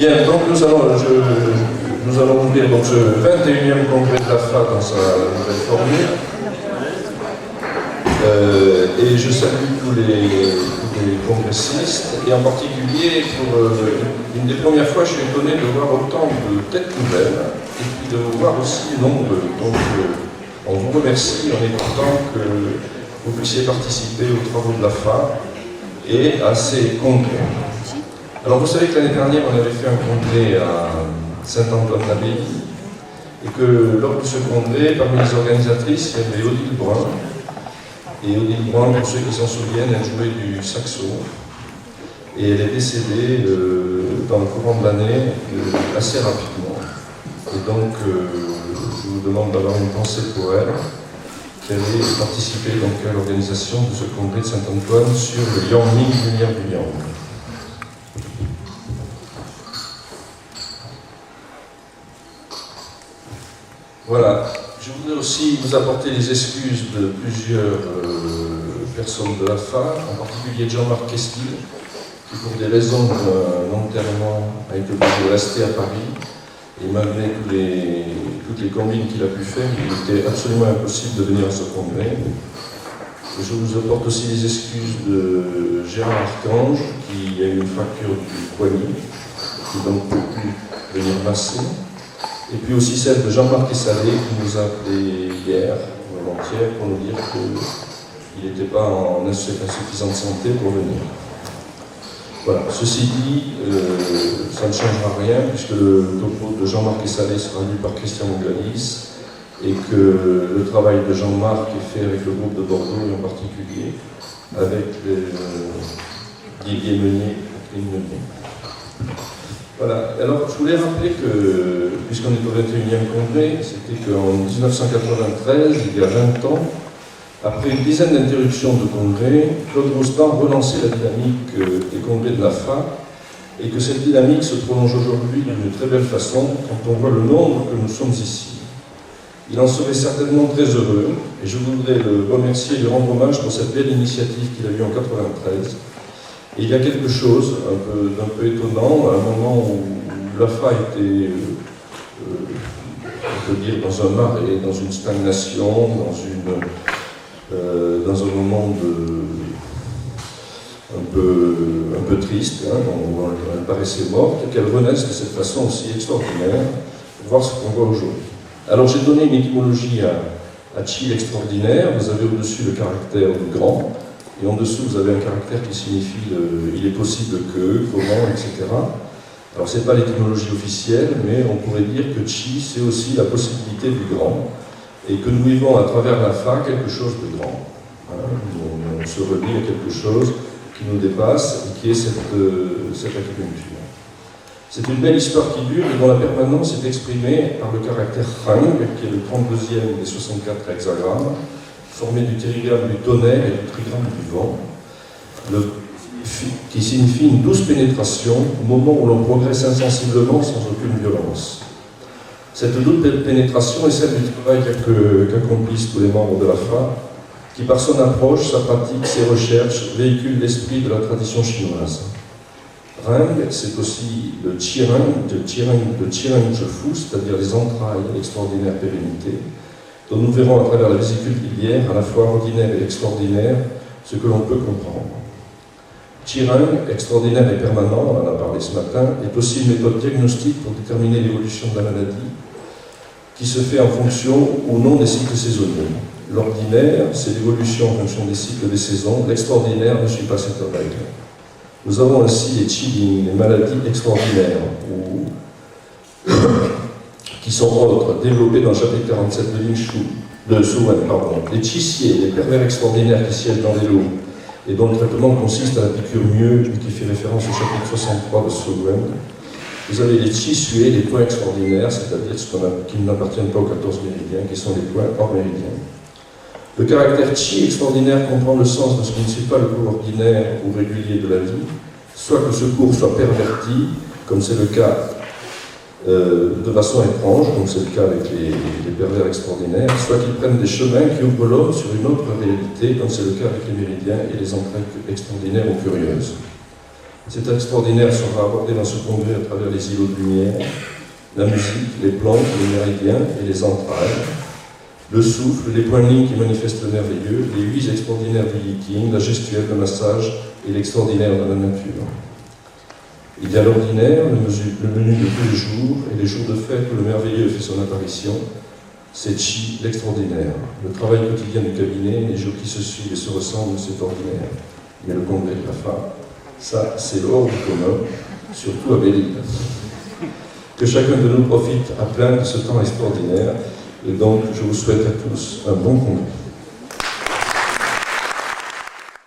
Bien, donc nous allons ouvrir donc, ce 21e congrès de l'AFA dans sa nouvelle formule. Et je salue tous les congressistes, et en particulier pour une des premières fois, je suis étonné de voir autant de têtes nouvelles, et puis de vous voir aussi nombreux. Donc on vous remercie en est content que vous puissiez participer aux travaux de l'AFA et à ces congrès. Alors vous savez que l'année dernière, on avait fait un congrès à Saint-Antoine-l'Abbaye, et que lors de ce congrès, parmi les organisatrices, il y avait Odile Brun. Et Odile Brun, pour ceux qui s'en souviennent, elle jouait du saxo. Et elle est décédée dans le courant de l'année assez rapidement. Et donc, je vous demande d'avoir une pensée pour elle, qui avait participé donc à l'organisation de ce congrès de Saint-Antoine sur le Yang Ming, lumière du Yang. Voilà. Je voudrais aussi vous apporter les excuses de plusieurs personnes de l'AFA, en particulier Jean-Marc Questil, qui pour des raisons d'enterrement a été obligé de rester à Paris. Et malgré toutes les combines qu'il a pu faire, il était absolument impossible de venir à ce congrès. Et je vous apporte aussi les excuses de Gérard Archange, qui a eu une fracture du poignet, qui donc ne peut plus venir masser. Et puis aussi celle de Jean-Marc Essalé, qui nous a appelé hier, ou avant-hier, pour nous dire qu'il n'était pas en insuffisante santé pour venir. Voilà, ceci dit, ça ne changera rien, puisque le topo de Jean-Marc Essalé sera lu par Christian Galis, et que le travail de Jean-Marc est fait avec le groupe de Bordeaux, et en particulier avec Didier Meunier et Catherine Meunier. Voilà, alors je voulais rappeler que, puisqu'on est au 21e congrès, c'était qu'en 1993, il y a 20 ans, après une dizaine d'interruptions de congrès, Claude Rostand relançait la dynamique des congrès de l'AFA, et que cette dynamique se prolonge aujourd'hui d'une très belle façon quand on voit le nombre que nous sommes ici. Il en serait certainement très heureux, et je voudrais le remercier et lui rendre hommage pour cette belle initiative qu'il a eue en 1993. Et il y a quelque chose d'un peu étonnant, à un moment où l'AFA était, on peut dire, dans un marais, dans une stagnation, dans un moment un peu triste, hein, où elle paraissait morte, et qu'elle renaisse de cette façon aussi extraordinaire, pour voir ce qu'on voit aujourd'hui. Alors j'ai donné une étymologie à Chi l'extraordinaire. Vous avez au-dessus le caractère du grand, et en dessous, vous avez un caractère qui signifie il est possible que, comment, etc. Alors, ce n'est pas l'étymologie officielle, mais on pourrait dire que Chi, c'est aussi la possibilité du grand, et que nous vivons à travers l'AFA quelque chose de grand. Hein, on se relie à quelque chose qui nous dépasse, et qui est cette acupuncture. C'est une belle histoire qui dure, et dont la permanence est exprimée par le caractère Rang, qui est le 32e des 64 hexagrammes, formé du trigramme du tonnerre et du trigramme du vent, qui signifie une douce pénétration au moment où l'on progresse insensiblement sans aucune violence. Cette douce pénétration est celle du travail qu'accomplissent tous les membres de l'AFA, qui par son approche, sa pratique, ses recherches, véhiculent l'esprit de la tradition chinoise. Rang, c'est aussi le Qirang, de Qirang Zhefu, c'est-à-dire les entrailles et l'extraordinaire pérennité, dont nous verrons à travers la vésicule biliaire, à la fois ordinaire et extraordinaire, ce que l'on peut comprendre. Qirang, extraordinaire et permanent, on en a parlé ce matin, est aussi une méthode diagnostique pour déterminer l'évolution de la maladie, qui se fait en fonction ou non des cycles saisonniers. L'ordinaire, c'est l'évolution en fonction des cycles des saisons. L'extraordinaire ne suit pas cette règle. Nous avons ainsi les Qi, les maladies extraordinaires, qui sont autres, développés dans le chapitre 47 de Suwen. Les Qixiers, les pervers extraordinaires qui siègent dans les lots, et dont le traitement consiste à la piqûre mieux, qui fait référence au chapitre 63 de Suwen. Vous avez les Qi-sués, les points extraordinaires, c'est-à-dire qui n'appartiennent pas aux 14 méridiens, qui sont les points hors méridiens. Le caractère Qi extraordinaire comprend le sens de ce qui ne suit pas le cours ordinaire ou régulier de la vie, soit que ce cours soit perverti, comme c'est le cas de façon étrange, comme c'est le cas avec les pervers extraordinaires, soit qu'ils prennent des chemins qui ouvrent l'homme sur une autre réalité, comme c'est le cas avec les méridiens et les entrailles extraordinaires ou curieuses. Cet extraordinaire sera abordé dans ce congrès à travers les îlots de lumière, la musique, les plantes, les méridiens et les entrailles, le souffle, les points de ligne qui manifestent le merveilleux, les 8 extraordinaires du Yiking, la gestuelle, le massage et l'extraordinaire de la nature. Il y a l'ordinaire, le menu de tous les jours, et les jours de fête où le merveilleux fait son apparition, c'est Chi, l'extraordinaire. Le travail quotidien du cabinet, les jours qui se suivent et se ressemblent, c'est ordinaire. Mais le congrès de la fin, ça, c'est l'ordre du commun, surtout à Belle-Île. Que chacun de nous profite à plein de ce temps extraordinaire, et donc je vous souhaite à tous un bon congrès.